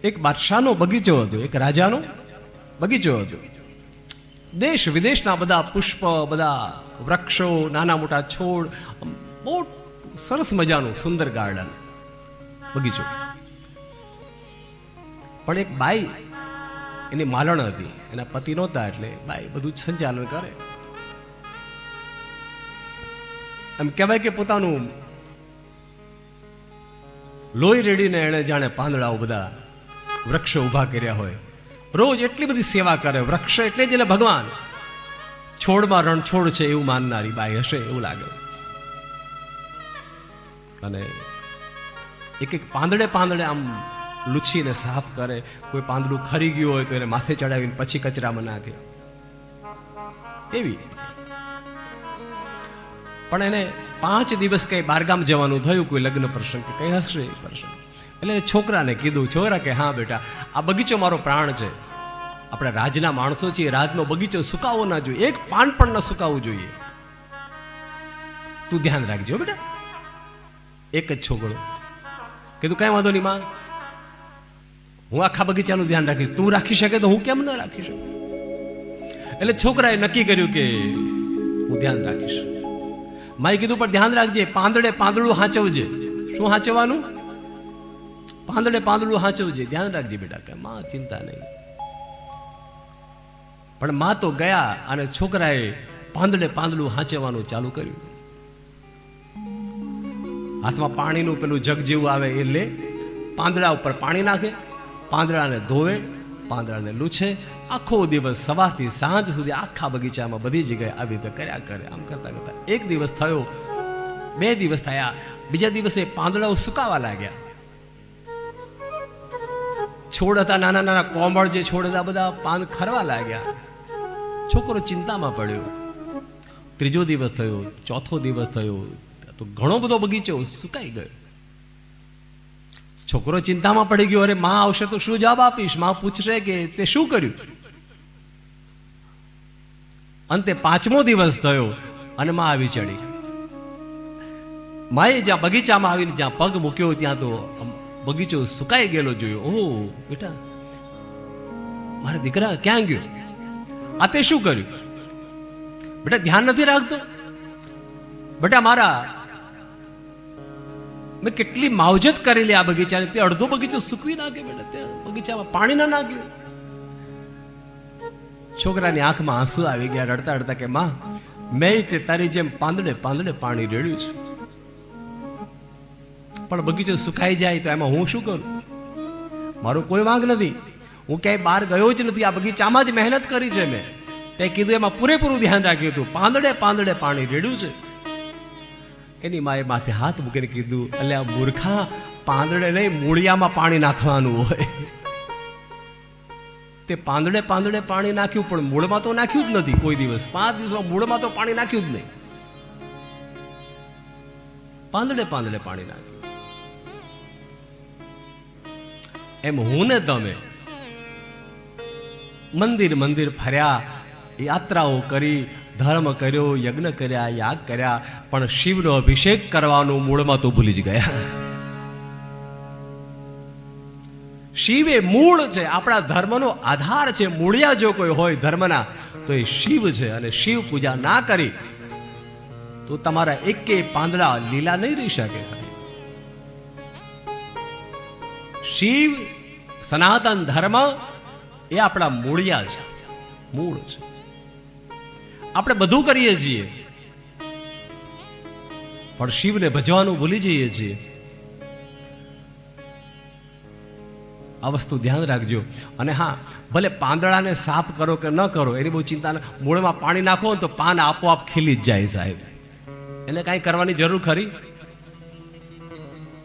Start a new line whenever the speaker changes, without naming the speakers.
એક બાદશાહનો બગીચો હતો, એક રાજાનો બગીચો હતો. દેશ વિદેશના બધા પુષ્પ, બધા વૃક્ષો, નાના મોટા છોડ, બહુ સરસ મજાનું સુંદર ગાર્ડન બગીચો. પણ એક બાઈ એની માલણ હતી, એના પતિ નહોતા, એટલે બાઈ બધું જ સંચાલન કરે. એમ કહેવાય કે પોતાનું લોહી રેડીને એણે જાણે પાંદડાઓ બધા વૃક્ષો ઊભા કર્યા હોય. રોજ એટલી બધી સેવા કરે. વૃક્ષ એટલે જ એને ભગવાન. છોડમાં રણછોડ છે એવું માનનારી બાઈ હશે એવું લાગે. અને એક એક પાંદડે પાંદડે આમ લૂછીને સાફ કરે. કોઈ પાંદડું ખરી ગયું હોય તો એને માથે ચડાવીને પછી કચરામાં નાખે, એવી. પણ એને 5 દિવસ કઈ બારગામ જવાનું થયું, કોઈ લગ્ન પ્રસંગ કે કઈ હશે પ્રસંગ, એટલે છોકરાને કીધું. છોકરા કે હા બેટા, આ બગીચો મારો પ્રાણ છે. આપણે રાજના માણસો છીએ, રાજનો બગીચો સુકાવો ના જોઈએ, એક પાન પણ ન સુકાવવું જોઈએ. તું ધ્યાન રાખજો બેટા. એક જ છોકરો કીધું કઈ વાંધો નહીં માં, હું આખા બગીચાનું ધ્યાન રાખીશ. તું રાખી શકે તો હું કેમ ન રાખી શકું? એટલે છોકરાએ નક્કી કર્યું કે હું ધ્યાન રાખીશ. માએ કીધું પણ ધ્યાન રાખજે, પાંદડે પાંદડું હાંચવજે. શું હાંચવાનું? પાંદડે પાંદડું હાંચવજે, ધ્યાન રાખજે બેટા. કે માં ચિંતા નહીં. પણ માં તો ગયા અને છોકરાએ પાંદડે પાંદડું હાંચવાનું ચાલુ કર્યું. હાથમાં પાણીનું પેલું જગ જેવું આવે એ લે, પાંદડા ઉપર પાણી નાખે, પાંદડાને ધોવે, પાંદડાને લૂછે. આખો દિવસ સવારથી સાંજ સુધી આખા બગીચામાં બધી જગ્યાએ આવી રીતે કર્યા કરે. આમ કરતા કરતા એક દિવસ થયો, 2 દિવસ થયા, બીજા દિવસે પાંદડાઓ સુકાવા લાગ્યા. છોડ હતા નાના નાના કોમળ જે છોડ હતા બધા પાન ખરવા લાગ્યા. છોકરો ચિંતામાં પડ્યો. 3જો દિવસ થયો, 4થો દિવસ થયો, તો ઘણો બધો બગીચો સુકાઈ ગયો. છોકરો ચિંતામાં પડી ગયો. અરે માં આવશે તો શું જવાબ આપીશ? માં પૂછશે કે તે શું કર્યું? અંતે 5મો દિવસ થયો અને માં આવી ચડી. માએ જ્યાં બગીચામાં આવીને જ્યાં પગ મૂક્યો ત્યાં તો બગીચો સુકાઈ ગયેલો જોયો. ઓહ બેટા, મારા દીકરા ક્યાં ગયો? આ તે શું કર્યું? બેટા ધ્યાન નથી રાખતો? બેટા મારા, મેં કેટલી માવજત કરેલી આ બગીચાની, તે અડધો બગીચો સૂકવી નાખ્યો. બેટા તે બગીચામાં પાણી ના નાખ્યું. છોકરાની આંખમાં આંસુ આવી ગયા, રડતા રડતા કે માં, મેં તે તારી જેમ પાંદડે પાંદડે પાણી રેડ્યું છે, પણ બગીચો સુકાઈ જાય તો એમાં હું શું કરું? મારો કોઈ વાંક નથી, હું ક્યાંય બહાર ગયો જ નથી, આ બગીચામાં જ મહેનત કરી છે મેં. તે કીધું એમાં પૂરેપૂરું ધ્યાન રાખ્યું હતું, પાંદડે પાંદડે પાણી રેડ્યું છે. એની માએ માથે હાથ મૂકીને કીધું, અલ્યા મૂર્ખા, પાંદડે નહીં મૂળિયામાં પાણી નાખવાનું હોય. તે પાંદડે પાંદડે પાણી નાખ્યું, પણ મૂળમાં તો નાખ્યું જ નથી કોઈ દિવસ. 5 દિવસમાં મૂળમાં તો પાણી નાખ્યું જ નહીં. પાંદડે પાંદડે પાણી નાખ્યું. એમ હું ને તમે મંદિર મંદિર ફર્યા, યાત્રાઓ કરી, ધર્મ કર્યો, યજ્ઞ કર્યા, યાગ કર્યા, પણ શિવનો અભિષેક કરવાનું મૂળમાં તો ભૂલી જ ગયા. શિવ એ મૂળ છે, આપણા ધર્મનો આધાર છે. મૂળિયા જો કોઈ હોય ધર્મના તો એ શિવ છે. અને શિવ પૂજા ના કરી તો તમારા એકે પાંદડા લીલા નહીં રહી શકે. શિવ સનાતન ધર્મ એ આપણા મૂળિયા છે, મૂળ છે. આપણે બધું કરીએ છીએ પણ શિવને ભજવાનું ભૂલી જઈએ છીએ. આ વસ્તુ ધ્યાન રાખજો. અને હા, ભલે પાંદડાને સાફ કરો કે ન કરો એની બહુ ચિંતા ન. મૂળમાં પાણી નાખો તો પાન આપોઆપ ખીલી જ જાય સાહેબ. એને કાંઈ કરવાની જરૂર ખરી?